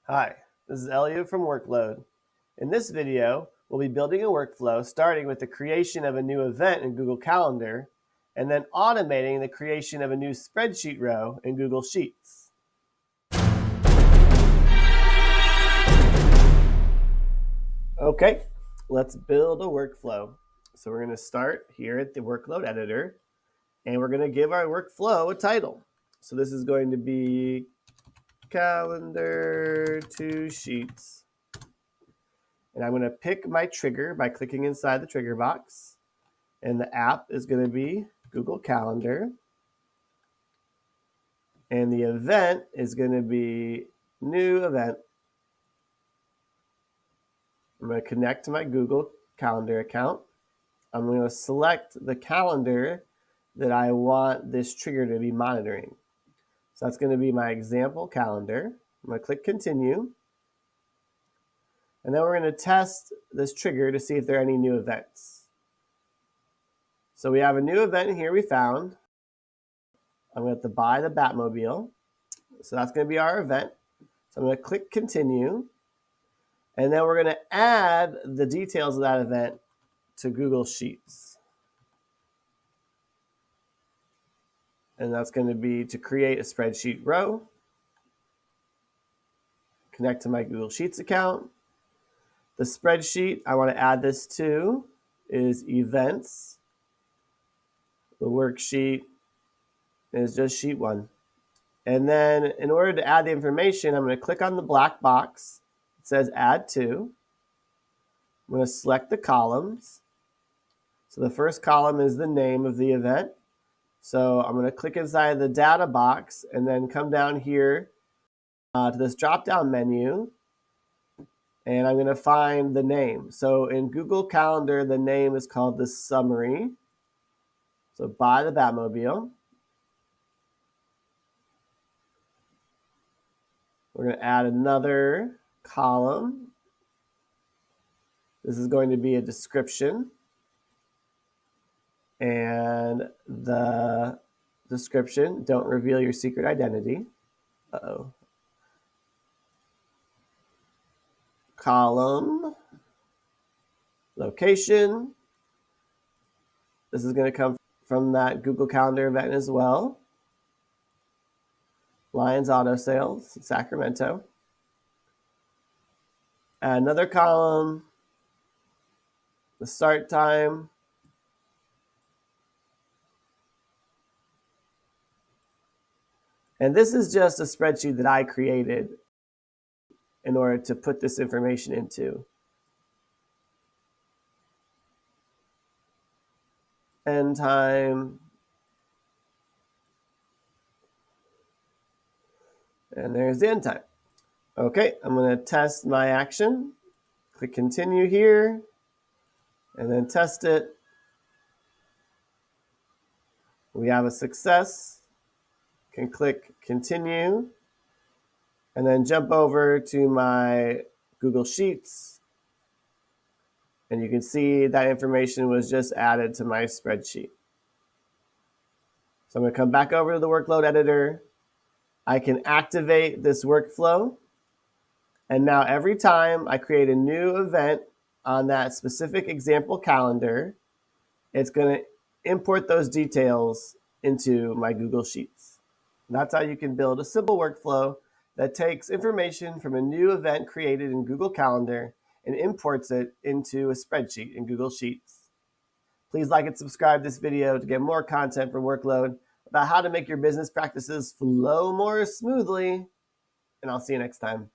Hi, this is Eliot from Workload. In this video, we'll be building a workflow starting with the creation of a new event in Google Calendar and then automating the creation of a new spreadsheet row in Google Sheets. Okay, let's build a workflow. So we're going to start here at the Workload editor and we're going to give our workflow a title. So this is going to be Calendar to Sheets. And I'm going to pick my trigger by clicking inside the trigger box. And the app is going to be Google Calendar. And the event is going to be new event. I'm going to connect to my Google Calendar account. I'm going to select the calendar that I want this trigger to be monitoring. So that's going to be my example calendar. I'm going to click continue. And then we're going to test this trigger to see if there are any new events. So we have a new event here we found. I'm going to have to buy the Batmobile. So that's going to be our event. So I'm going to click continue. And then we're going to add the details of that event to Google Sheets. And that's going to be to create a spreadsheet row, connect to my Google Sheets account. The spreadsheet I want to add this to is events. The worksheet is just sheet 1. And then in order to add the information, I'm going to click on the black box. It says add to. I'm going to select the columns. So the first column is the name of the event. So I'm going to click inside the data box and then come down here to this drop-down menu. And I'm going to find the name. So in Google Calendar, the name is called the summary. So buy the Batmobile. We're going to add another column. This is going to be a description. And the description, don't reveal your secret identity. Uh-oh. Column, location. This is going to come from that Google Calendar event as well. Lions Auto Sales, Sacramento. Add another column, the start time. And this is just a spreadsheet that I created in order to put this information into. End time. And there's the end time. Okay, I'm going to test my action. Click continue here, and then test it. We have a success. Can click continue, and then jump over to my Google Sheets. And you can see that information was just added to my spreadsheet. So I'm going to come back over to the workload editor. I can activate this workflow. And now every time I create a new event on that specific example calendar, it's going to import those details into my Google Sheets. And that's how you can build a simple workflow that takes information from a new event created in Google Calendar and imports it into a spreadsheet in Google Sheets. Please like and subscribe to this video to get more content from Workload about how to make your business practices flow more smoothly. And I'll see you next time.